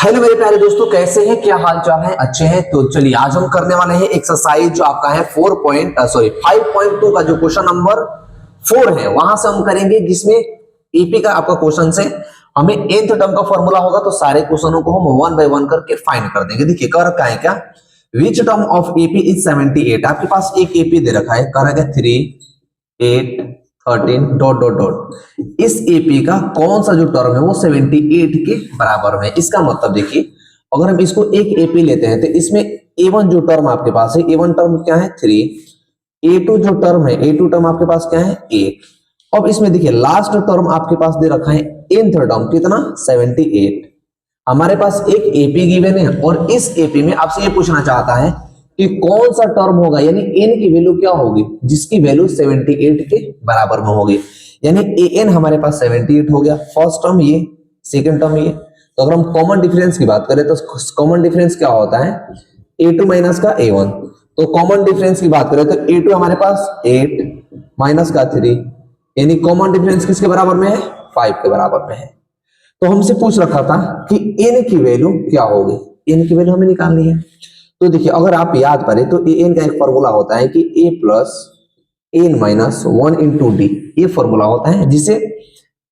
Hello मेरे प्यारे दोस्तों, कैसे हैं? क्या हाल चाल है? अच्छे हैं? तो चलिए आज हम करने वाले हैं एक्सरसाइज जो आपका है 5.2 का जो क्वेश्चन नंबर 4 है वहां से हम करेंगे, जिसमें एपी का आपका क्वेश्चन से हमें nth टर्म का फॉर्मूला होगा तो सारे क्वेश्चनों को हम 1 बाय 1 करके फाइंड कर देंगे। देखिए कर रखा है क्या, which term of AP is 78। आपके पास एक एपी दे रखा है, कर रखा है 3 8 13 डॉट डॉट डॉट। इस एपी का कौन सा जो टर्म है वो 78 के बराबर में। इसका मतलब देखिए, अगर हम इसको एक एपी लेते हैं तो इसमें a1 जो टर्म आपके पास है, a1 टर्म क्या है 3, a2 जो टर्म है, a2 टर्म आपके पास क्या है 8। अब इसमें देखिए लास्ट टर्म आपके पास दे रखा है nth टर्म कितना 78। हमारे पास एक एपी गिवन है और इस एपी में आपसे ये पूछना चाहता है कि कौन सा टर्म होगा, यानी n की वैल्यू क्या होगी जिसकी वैल्यू 78 के बराबर में होगी। यानी an हमारे पास 78 हो गया, फर्स्ट टर्म ये, सेकंड टर्म ये। तो अगर हम कॉमन डिफरेंस की बात करें तो कॉमन डिफरेंस क्या होता है a2 माइनस का a1। तो कॉमन डिफरेंस की बात करें तो a2 हमारे पास 8 माइनस का 3, यानी कॉमन डिफरेंस किसके बराबर में है 5 के बराबर में है। तो हमसे पूछ रखा था कि n की वैल्यू क्या होगी, n की वैल्यू हमें निकालनी है। तो देखिए अगर आप याद करें तो an का एक फॉर्मूला होता है कि a plus n minus 1 into D, ये फॉर्मूला होता है जिसे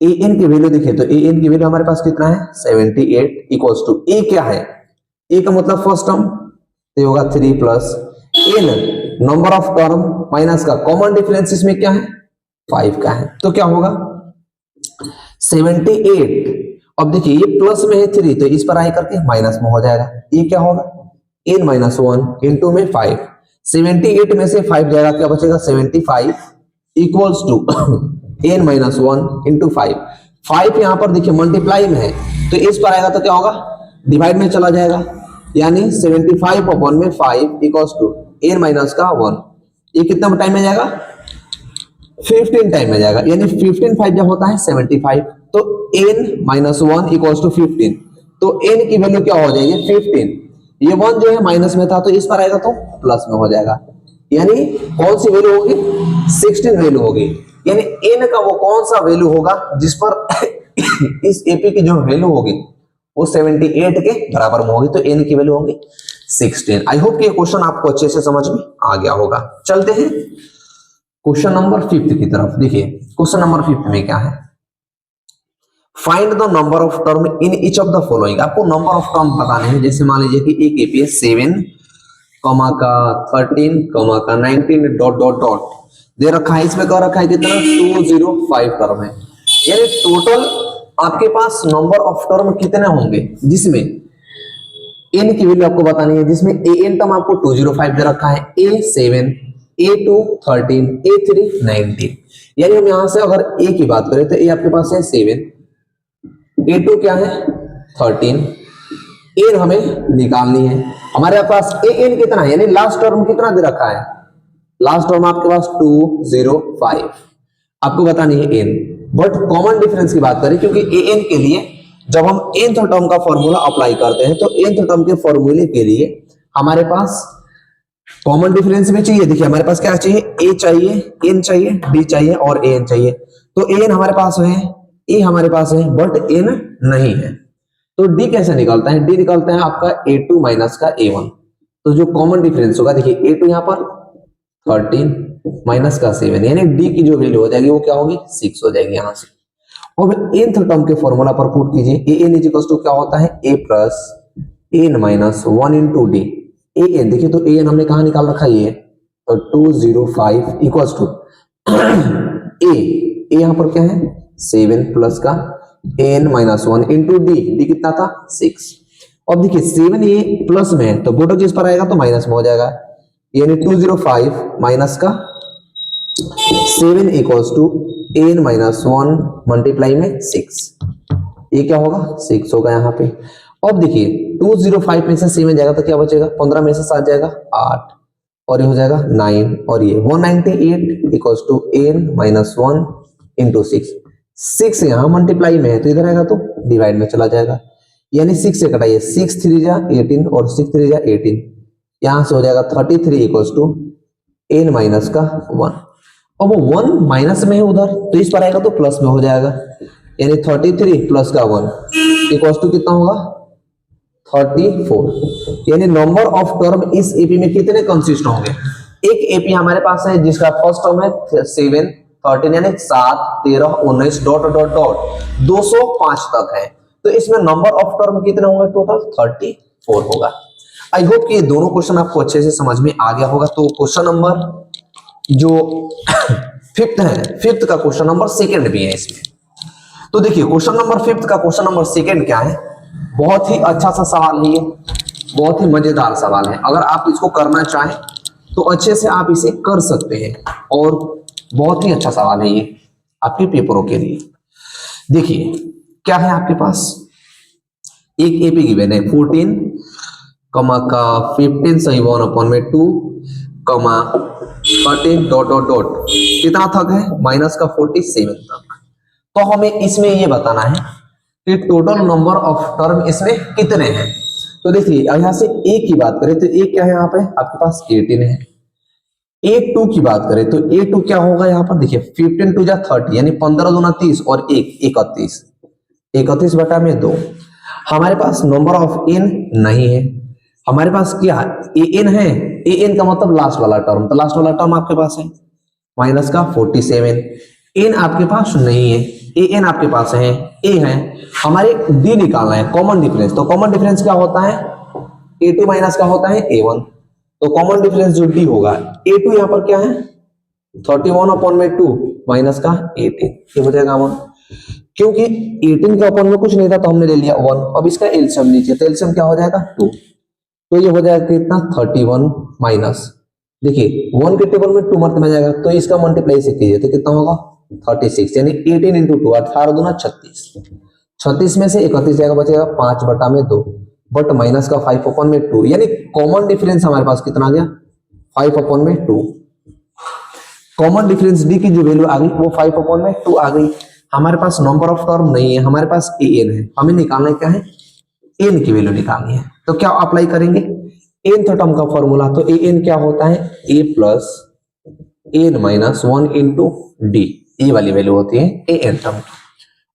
an की वैल्यू देखिए तो an की वैल्यू हमारे पास कितना है 78 इक्वल्स टू a क्या है, a का मतलब फर्स्ट टर्म तो होगा 3 plus n number of term minus का कॉमन डिफरेंस इसमें क्या है 5 का है, तो क्या होगा 78। अब देखिए ये प्लस में है 3 तो इस पर आई करके माइनस में हो जाएगा, ये क्या होगा n माइनस 1 इंटू में 5। 78 में से 5 जाएगा, क्या बचेगा 75 equals to n minus 1 into 5। 5 यहां पर देखिए मल्टीप्लाई में है तो इस पर आएगा तो क्या होगा डिवाइड में चला जाएगा, यानी 75 अपॉन में 5 इक्वल्स टू n माइनस का 1। ये कितना टाइम में जाएगा 15 टाइम में जाएगा, यानी 15 5 जब होता है 75 तो n माइनस 1 इक्वल्स टू 15। तो n की वैल्यू क्या हो जाएगी 15, ये 1 जो है माइनस में था तो इस पर आएगा तो प्लस में हो जाएगा, यानी कौन सी वैल्यू होगी 16 वैल्यू होगी। यानी n का वो कौन सा वैल्यू होगा जिस पर इस एपी की जो वैल्यू होगी वो 78 के बराबर में होगी, तो n की वैल्यू होगी 16। आई होप कि ये क्वेश्चन आपको अच्छे से समझ में आ गया होगा। चलते हैं क्वेश्चन नंबर 5 की तरफ। देखिए क्वेश्चन नंबर 5 में क्या है, find the number of term in each of the following. आपको नंबर ऑफ टर्म बताने हैं, जैसे मान लीजिए कि एक एपी है 7 कॉमा का 13 कॉमा का 19 डॉट डॉट डॉट दे रखा है, इसमें कह रखा है कितना 205 टर्म है, यानी टोटल आपके पास नंबर ऑफ टर्म कितने होंगे जिसमें n की वैल्यू आपको बतानी है, जिसमें an टर्म आपको 205 दे रखा है, a7 a2 13 a3 19। यानी हम यहां से अगर a की बात करें तो a आपके पास है 7, a2 क्या है 13, n हमें निकालनी है। हमारे पास an कितना है, यानी लास्ट टर्म कितना दे रखा है, लास्ट टर्म आपके पास 205 आपको बतानी है n। बट कॉमन डिफरेंस की बात करें, क्योंकि an के लिए जब हम nth टर्म का फॉर्मूला अप्लाई करते हैं तो nth टर्म के फॉर्मूले के लिए हमारे पास कॉमन डिफरेंस भी चाहिए। देखिए हमारे पास क्या चाहिए, a चाहिए, n चाहिए, d चाहिए और an चाहिए। तो an हमारे पास है, a हमारे पास है बट n नहीं है, तो d कैसे निकलता है, d निकलता है आपका a2 माइनस का a1। तो जो कॉमन डिफरेंस होगा देखिए a2 यहाँ पर 13 माइनस का 7, यानी d की जो वैल्यू हो जाएगी वो क्या होगी 6 हो जाएगी यहाँ से। अब nth टर्म के फॉर्मूला पर पुट कीजिए, an इज इक्वल्स टू क्या होता है a plus n minus 1 into D. an देखिए तो an हमने कहा निकाल रखा है, तो 205 इक्वल्स टू a यहाँ पर क्या है 7 प्लस का n माइनस 1 इंटू डी कितना था 6। अब देखिए 7 ये प्लस में है तो बोटो जिस पर आएगा तो माइनस में हो जाएगा, यानी 205 माइनस का 7 equals to n minus 1 multiply में 6, ये क्या होगा 6 होगा यहाँ पे। अब देखिए 205 में से 7 जाएगा तो क्या बचेगा, 15 में से 7 जाएगा 8 और ये हो जाएगा 9 और ये 198 equals to n minus 1 into 6 यहाँ मल्टीप्लाई में है तो इधर आएगा तो डिवाइड में चला जाएगा, यानी 6 से कटाइए 6 3 जा 18 और 6 3 जा 18, यहाँ से हो जाएगा 33 इक्वल्स टू n माइनस का 1। अब वो 1 माइनस में है उधर तो इस पर आएगा तो प्लस में हो जाएगा, यानी 33 प्लस का 1 इक्वल्स टू कितना होगा 34, यानी नंबर ऑफ टर्म इस एपी में कितने कंसिस्ट होंगे? एक एपी हमारे पास है जिसका फर्स्ट टर्म है 7, 13 यानी 7, 13, 19 डॉट डॉट डॉट 205 तक है, तो इसमें नंबर ऑफ टर्म कितने होंगे? टोटल 34 होगा। आई होप कि ये दोनों क्वेश्चन आपको अच्छे से समझ में आ गया होगा। तो क्वेश्चन नंबर जो फिफ्थ है, फिफ्थ का क्वेश्चन नंबर सेकंड भी है इसमें। तो देखिए क्वेश्चन नंबर फिफ्थ का क्वेश्चन नंबर सेकंड क्या है? बहुत ही अच्छा सा सवाल है ये, बहुत ही मजेदार सवाल है। अगर आप इसको करना चाहें तो अच्छे से आप इसे कर सकते हैं और बहुत ही अच्छा सवाल है ये आपके पेपरों के लिए। देखिए क्या है आपके पास, एक एपी गिवन है 14 कमा का 15 सही 1/2 कमा 13 डॉट डॉट डॉट कितना तक है? माइनस का 47 तक। तो हमें इसमें ये बताना है कि टोटल नंबर ऑफ टर्म इसमें कितने हैं। तो देखिए यहां से ए की बात करें तो ए क्या है यहाँ पे आपके पास 18 है। A2 की बात करें तो A2 क्या होगा यहाँ पर? देखिए 15 2 जा 30 यानी 15 दूना 30 और 1 31, 31 बटा में 2। हमारे पास नंबर ऑफ n नहीं है, हमारे पास क्या an है? an का मतलब लास्ट वाला टर्म, तो लास्ट वाला टर्म आपके पास है माइनस का 47। n आपके पास नहीं है, an आपके पास है, a है। हमारे d निकालना है कॉमन डिफरेंस, तो कॉमन डिफरेंस क्या होता है? a2 माइनस का होता है a1, तो कॉमन डिफरेंस जो d होगा a2 यहाँ पर क्या है? 31/2 माइनस का 18, ये हो जाएगा 1। क्योंकि 18 के अपन में कुछ नहीं था तो हमने ले लिया 1। अब इसका एलसीएम लीजिए तो एलसीएम क्या हो जाएगा? 2, तो ये हो जाएगा कितना? 31 माइनस, देखिए 1 के टेबल में 2 मल्टीप्लाई जाएगा तो इसका मल्टीप्लाई से कीजिए तो कितना होगा? 36, यानी 18 इंटू 2 18 दूना 36, 36 में से 31 जाएगा, बचेगा 5 बटा में 2 बट माइनस का 5/2, यानी कॉमन डिफरेंस हमारे पास कितना आ गया? 5/2। कॉमन डिफरेंस डी की जो वैल्यू आ गई वो 5/2 आ गई। हमारे पास नंबर ऑफ टर्म नहीं है, हमारे पास an है, हमें निकालना क्या है? n की वैल्यू निकालनी है। तो क्या अप्लाई करेंगे? nth टर्म का फॉर्मूला, तो an क्या होता है? a plus n minus 1 into D, ये वाली वैल्यू होती है an टर्म।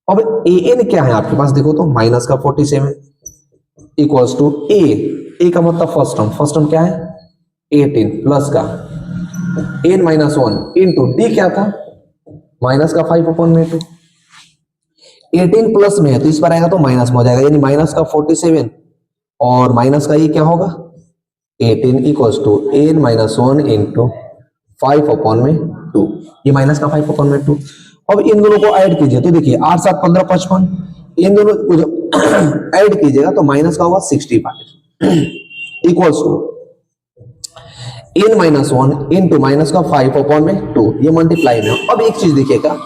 अब an क्या है आपके पास? देखो तो माइनस का 47 इक्वल्स टू a का मतलब फर्स्ट टर्म क्या है? 18 प्लस का n माइनस 1 इंटू डी क्या था? माइनस का 5/2। 18 प्लस में है तो इस पर आएगा तो माइनस में हो जाएगा, यानी माइनस का 47 और माइनस का ये क्या होगा? 18 equals to n minus 1 into 5/2, ये माइनस का 5/2। अब इन दोनों को ऐड कीजिए तो देखिए 8 7 15 55, इन दोनों को जब ऐड कीजिएगा तो माइनस का होगा 65 equals to n minus 1 into minus का 5/2, ये मल्टीप्लाई में। अब एक चीज देखिएगा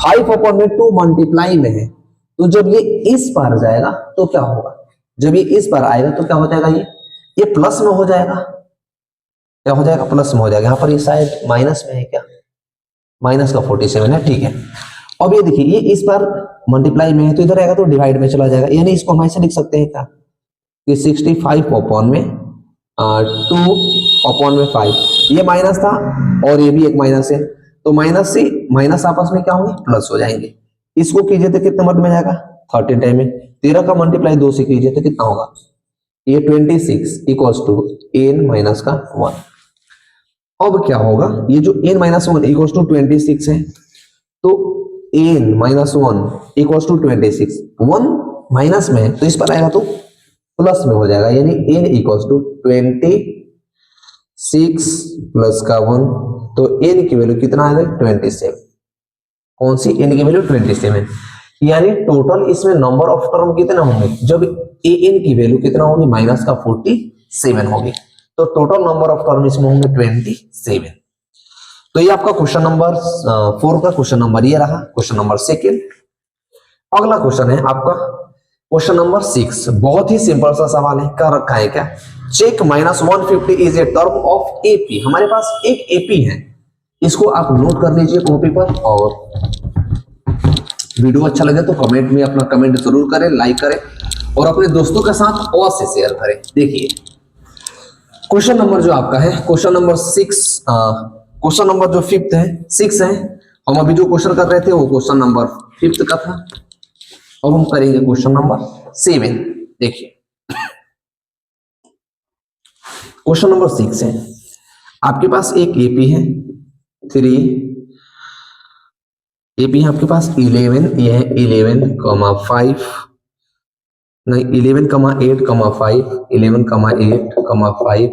5/2 मल्टीप्लाई में है, तो जब ये इस पर जाएगा तो क्या होगा? जब ये इस पर आएगा तो क्या हो जाएगा? ये प्लस में हो जाएगा, क्या हो जाएगा? प्लस में हो जाएगा। यहाँ पर ये शायद माइनस में है, क्या माइनस का 47 है, ठीक है। अब ये देखिए ये इस पर मल्टीप्लाई में है तो इधर आएगा तो डिवाइड में चला जाएगा, यानी इसको हम ऐसे लिख सकते हैं क्या कि 65/2/5, ये माइनस था और ये भी एक माइनस है, तो माइनस से माइनस आपस में क्या होंगे? प्लस हो जाएंगे। इसको कीजिए तो कितने मल्टीप्लाई में जाएगा? 13 टाइम में। 13 का मल्टीप्लाई 2 से कीजिए तो कितना होगा? ये 26 इक्वल्स टू n माइनस का 1। अब क्या होगा? ये जो n माइनस 1 इक्वल्स टू 26 है, तो n minus 1 equals to 26, 1 minus में है तो इस पर आएगा तो प्लस में हो जाएगा, यानी n इक्वल्स टू 26 प्लस का 1, तो n की वैल्यू कितना आ गई? 27। कौन सी? n की वैल्यू 27, यानी टोटल इसमें नंबर ऑफ टर्म कितना होंगे? जब an की वैल्यू कितना होगी? माइनस का 47 होगी, तो टोटल नंबर ऑफ टर्म इसमें होंगे 27। तो ये आपका क्वेश्चन नंबर 4 का क्वेश्चन नंबर ये रहा, क्वेश्चन नंबर सेकेंड। अगला क्वेश्चन है आपका क्वेश्चन नंबर 6, बहुत ही सिंपल सा सवाल है, कर रखा है क्या? Check minus 150 is a term of AP. हमारे पास एक एपी है, इसको आप नोट कर लीजिए कॉपी पर, और वीडियो अच्छा लगे तो कमेंट में अपना कमेंट जरूर करें, लाइक करें और अपने दोस्तों के साथ और से शेयर करें। देखिए क्वेश्चन नंबर जो आपका है क्वेश्चन नंबर 6, क्वेश्चन नंबर जो 5th है 6 है। हम अभी जो क्वेश्चन कर रहे थे वो क्वेश्चन नंबर 5th का था। अब हम करेंगे क्वेश्चन नंबर 7। देखिए क्वेश्चन नंबर 6 है, आपके पास एक एपी है 3, एपी है आपके पास 11, यह है 11,5 नहीं 11,8,5 11,8,5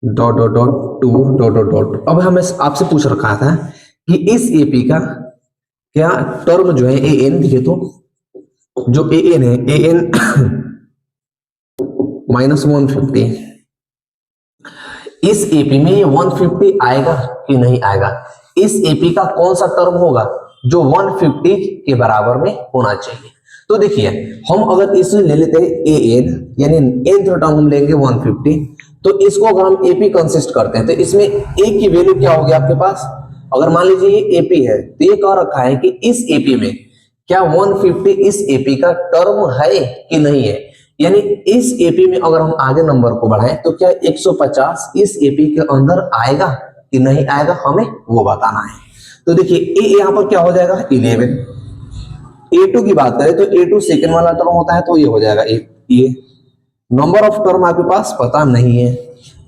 dot dot dot 2 dot dot dot. अब हमें आपसे पूछ रखा था कि इस एपी का क्या टर्म जो है ए एन दिखे, तो जो ए एन है ए एन -150, इस एपी में ये 150 आएगा कि नहीं आएगा, इस एपी का कौन सा टर्म होगा जो 150 के बराबर में होना चाहिए। तो देखिए हम अगर इसे ले लेते हैं ए एन यानी nth टर्म हम लेंगे 150, तो इसको अगर हम एपी कंसिस्ट करते हैं तो इसमें ए की वैल्यू क्या होगी आपके पास, अगर मान लीजिए ये एपी है तो ये कह रखा है कि इस एपी में क्या 150 इस एपी का टर्म है कि नहीं है, यानी इस एपी में अगर हम आगे नंबर को बढ़ाएं तो क्या 150 इस एपी के अंदर आएगा कि नहीं आएगा, हमें वो बताना है। तो देखिए ए यहां पर क्या हो जाएगा 11, A2 की बात करें तो A2 सेकंड वाला टर्म होता है तो ये हो जाएगा ये नंबर ऑफ टर्म आपके पास पता नहीं है,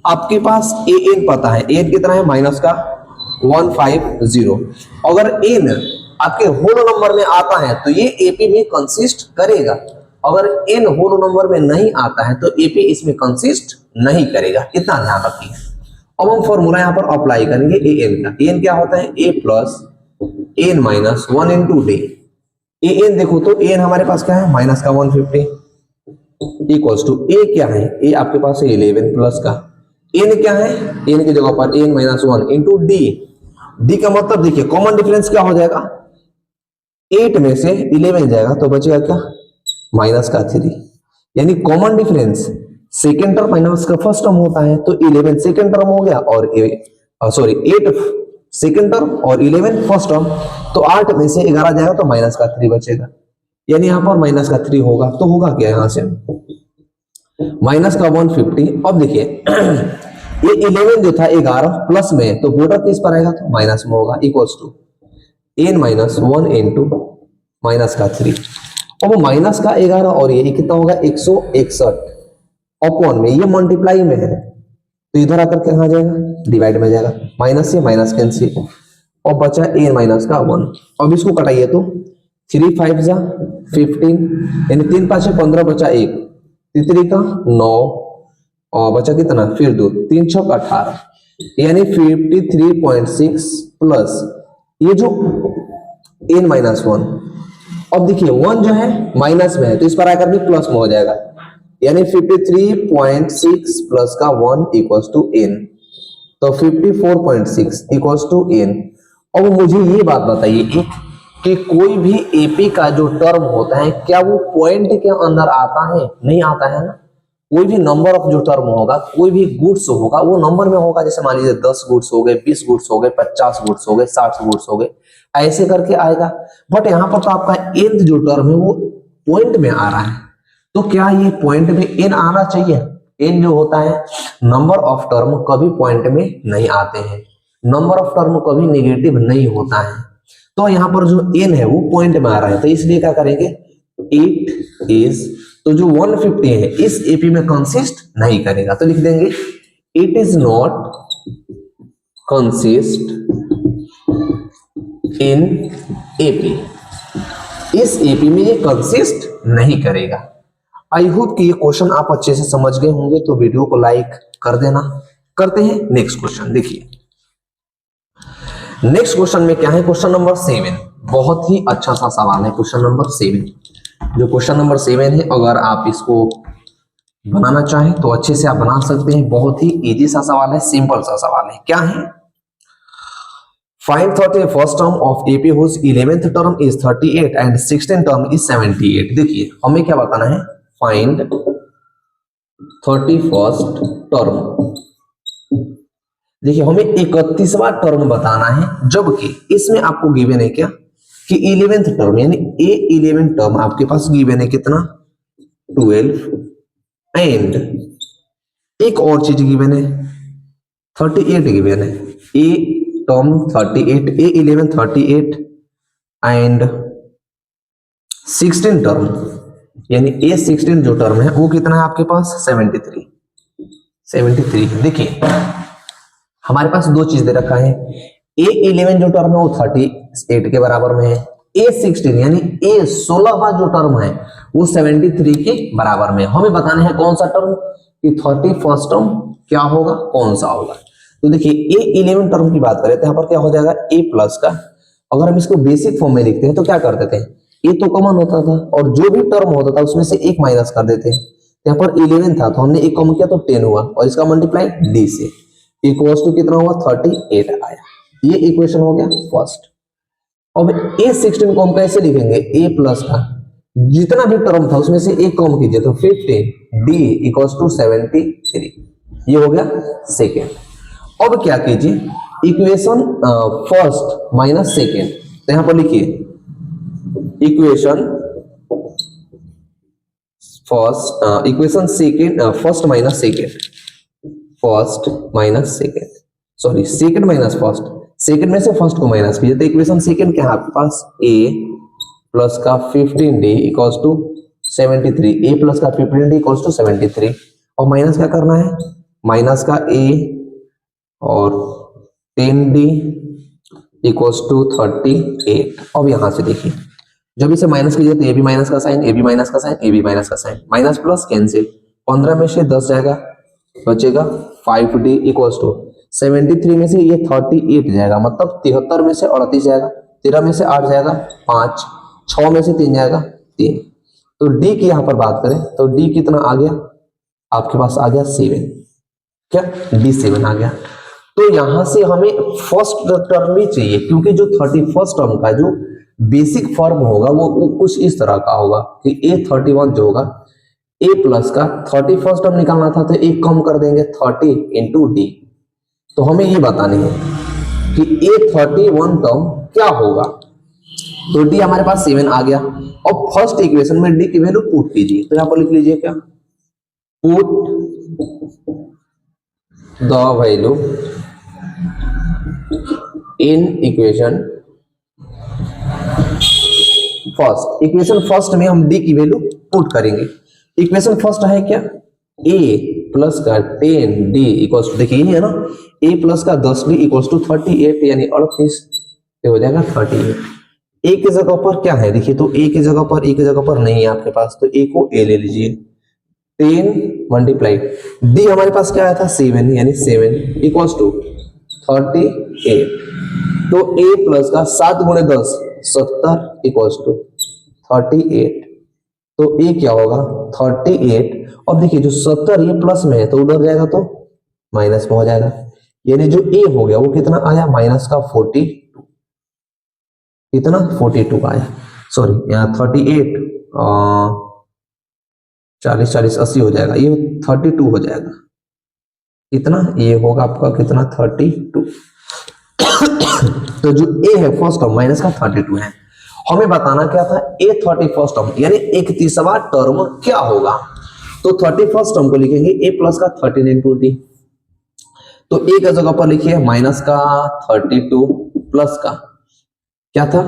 आपके पास ए एन पता है, एन कितना है माइनस का 150, अगर एन आपके होल नंबर में आता है तो ये एपी में कंसिस्ट करेगा, अगर एन होल नंबर में नहीं आता है तो एपी इसमें कंसिस्ट नहीं करेगा, इतना ध्यान रखिए। अब हम फॉर्मूला यहां पर अप्लाई करेंगे ए एन का, एन क्या होता है A plus N minus 1 into D, A N देखो तो एन हमारे पास क्या है माइनस का 150 इक्वल्स टू ए क्या है, ए आपके पास है 11 प्लस का एन क्या है, एन की जगह पर n minus 1 into d, d का मतलब देखिए कॉमन डिफरेंस क्या हो जाएगा, 8 में से 11 जाएगा तो बचेगा क्या माइनस का 3, यानी common difference second term minus का फर्स्ट टर्म होता है, तो 11 सेकेंड टर्म हो गया और 8 सेकेंड टर्म और 11 फर्स्ट टर्म, तो 8 में से 11 जाएगा तो माइनस का 3 बचेगा, यानी यहां पर माइनस का 3 होगा, तो होगा क्या यहां से माइनस का 150। अब देखिए ये 11 जो था 11 प्लस में तो बॉर्डर किस पर आएगा तो माइनस में होगा, equals to n minus 1 into minus का 3, अब माइनस का 11 और ये कितना होगा 161 अपॉन में ये मल्टीप्लाई में है तो इधर आकर के कहां जाएगा डिवाइड में जाएगा, माइनस से माइनस कैंसिल और बचा एन माइनस का 1। अब इसको कटाइए तो 3 5 जा 15 यानी 3 5 15 बचा 1, 3 का 9 और बचा कितना फिर 2 3 6 18 यानी 53.6 प्लस ये जो एन माइनस 1, अब देखिए 1 जो है माइनस में है तो इस पर आकर भी प्लस में हो जाएगा, यानी 53.6 प्लस का 1 इक्वल्स टू एन, तो 54.6 इक्वल्स टू एन। अब मुझे ये बात बताइए एक कि कोई भी एपी का जो टर्म होता है क्या वो पॉइंट के अंदर आता है, नहीं आता है ना, कोई भी नंबर ऑफ जो टर्म होगा कोई भी गुड्स होगा वो नंबर में होगा, जैसे मान लीजिए 10 गुड्स हो गए 20 गुड्स हो गए 50 गुड्स हो गए 60 गुड्स हो गए ऐसे करके आएगा, बट यहाँ पर तो आपका nth जो टर्म है वो पॉइंट में आ रहा है, तो क्या ये पॉइंट में n आना चाहिए, n जो होता है नंबर ऑफ टर्म कभी पॉइंट में नहीं आते हैं, नंबर ऑफ टर्म कभी नेगेटिव नहीं होता है, तो यहाँ पर जो n है वो पॉइंट में आ रहा है, तो इसलिए क्या करेंगे 8 इज, तो जो 150 है इस एपी में कंसिस्ट नहीं करेगा, तो लिख देंगे it is not consist in AP, इस एपी में ये कंसिस्ट नहीं करेगा। आई होप कि ये क्वेश्चन आप अच्छे से समझ गए होंगे, तो वीडियो को लाइक कर देना। करते हैं नेक्स्ट क्वेश्चन, देखिए नेक्स्ट क्वेश्चन में क्या है, क्वेश्चन नंबर 7, बहुत ही अच्छा सा सवाल है क्वेश्चन नंबर 7। जो क्वेश्चन नंबर 7 है अगर आप इसको बनाना चाहें तो अच्छे से आप बना सकते हैं, बहुत ही इजी सा सवाल है, सिंपल सा सवाल है। क्या है, find 31st term of AP whose 11th term is 38 and 16th term is 78। देखिए हमें क्या बताना है, फाइंड 31st टर्म, देखिए हमें 31वां टर्म बताना है, जबकि इसमें आपको गिवन है क्या कि 11th टर्म यानी ए 11 टर्म आपके पास गिवन है कितना 12 एंड एक और चीज गिवन है 38 गिवन है, a term 38 A 11 38 and 16 term यानी ए 16 जो टर्म है वो कितना है आपके पास 73, 73। देखिए हमारे पास दो चीज दे रखा है, A11 जो टर्म है वो 38 के बराबर में है, A16 यानी A16 जो टर्म है वो 73 के बराबर में है। हमें बताना है कौन सा टर्म, कि 31st टर्म क्या होगा, कौन सा होगा। तो देखिए A11 टर्म की बात करें तो यहाँ पर क्या हो जाएगा, A प्लस का, अगर हम इसको बेसिक फॉर्म में लिखते हैं तो क्या कर देते हैं, A तो कॉमन होता था और जो भी टर्म होता था उसमें से एक माइनस कर देते हैं। यहाँ पर 11 था तो हमने एक कॉमन किया तो 10 हुआ और इसका मल्टीप्लाई D से, इक्वल्स टू कितना हुआ, 38 आया। ये इक्वेशन हो गया फर्स्ट। अब A16 को हम कैसे लिखेंगे, A प्लस का जितना भी टर्म था उसमें से एक कम कीजिए तो 15, D इक्वल्स टू 73, ये हो गया सेकेंड। अब क्या कीजिए, इक्वेशन फर्स्ट माइनस सेकेंड, तो यहां पर लिखिए equation first, equation second, first minus second, first minus second, sorry second minus first, second में से फर्स्ट को माइनस कीजिए तो इक्वेशन सेकेंड क्या है आपके पास, A प्लस का 15D equals to 73, A plus का 15D इक्वल्स टू 73, और माइनस क्या करना है, माइनस का A और 10D इक्वल्स टू 38। अब यहां से देखिए जब इसे माइनस कीजिए तो ये भी माइनस का साइन, ये भी माइनस का साइन, ये भी माइनस का साइन, माइनस प्लस कैंसिल, 15 में से 10 जाएगा, बचेगा 5D इक्वल्स टू 73 में से ये 38 जाएगा, मतलब 73 में से 38 जाएगा, 13 में से 8 जाएगा 5, 6 में से 3 जाएगा 3। तो D की यहाँ पर बात करें तो D कितना आ गया आपके पास, आ गया 7, क्या D7 आ गया। तो यहां से हमें फर्स्ट टर्म ही चाहिए क्योंकि जो 31st टर्म का जो बेसिक फॉर्म होगा वो कुछ इस तरह का होगा कि A31 जो होगा, A प्लस का 31st टर्म निकालना था तो एक कम कर देंगे 30 इंटू D। तो हमें ये बतानी है कि A31 टर्म क्या होगा, तो D हमारे पास 7 आ गया। और फर्स्ट इक्वेशन में D की वैल्यू पुट कीजिए, तो यहां पर लिख लीजिए क्या, put the value in equation first. Equation first में हम D की वैल्यू पुट करेंगे। इक्वेशन फर्स्ट है क्या, A प्लस का 10D इक्वल्स टू, देखिए है ना, A प्लस का 10D इक्वल्स टू 38 यानी 38, ये हो जाएगा 38। A की जगह पर क्या है, देखिए तो A की जगह पर नहीं है आपके पास, तो A को A ले लीजिए, 10 मल्टीप्लाई D हमारे पास क्या आया था 7 यानी 7 इक्वल्स टू 38। तो A प्लस का 7 गुणे 10 70 इक्वल्स टू 38। तो A क्या होगा 38, और देखिए जो 70 ये प्लस में है तो उधर जाएगा तो माइनस में हो जाएगा, यानी जो A हो गया वो कितना आया, माइनस का 42, कितना 42 आया, सॉरी यहाँ 38, 40 40 80 हो जाएगा, ये 32 हो जाएगा, कितना ये होगा आपका कितना 32। तो जो A है फर्स्ट टर्म माइनस का 32 है, हमें बताना क्या था, A31st टर्म यानी 31वां टर्म क्या होगा। तो 31st टर्म को लिखेंगे A प्लस का 13 इंटू D, तो A का जगह पर लिखिए माइनस का 32 प्लस का क्या था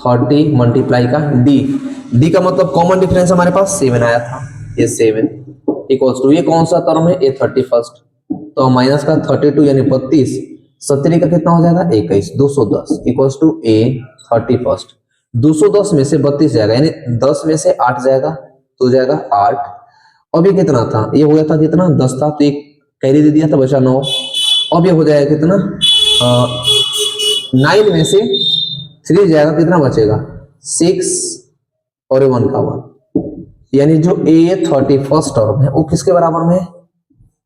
30 मल्टीप्लाई का D का मतलब कॉमन डिफरेंस हमारे पास 7 आया था, ये 7 इक्वल्स टू, ये कौन सा टर्म है A31st, तो माइनस का 32 यानी 32, 70 का कितना हो जाएगा 21, 210 इक्वल्स टू A31st। 210 में से 32 जाएगा यानी 10 में से 8 जाएगा तो जाएगा 8। अब ये कितना था, ये हो गया था कितना 10 था तो एक कैरी दे दिया था, बचा 9। अब ये हो जाएगा कितना 9 में से 3 जाएगा, कितना बचेगा 6 और 1 का 1, यानी जो A31st टर्म है वो किसके बराबर में है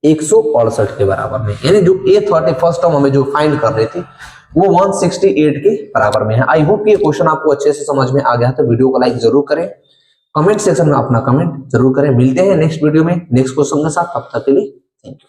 168 के बराबर में, यानी जो A31st टर्म हमें जो फाइंड कर रही थी वो 168 के बराबर में है। आई होप ये क्वेश्चन आपको अच्छे से समझ में आ गया, तो वीडियो को लाइक जरूर करें, कमेंट सेक्शन में अपना कमेंट जरूर करें। मिलते हैं नेक्स्ट वीडियो में नेक्स्ट क्वेश्चन के साथ, तब तक के लिए थैंक यू।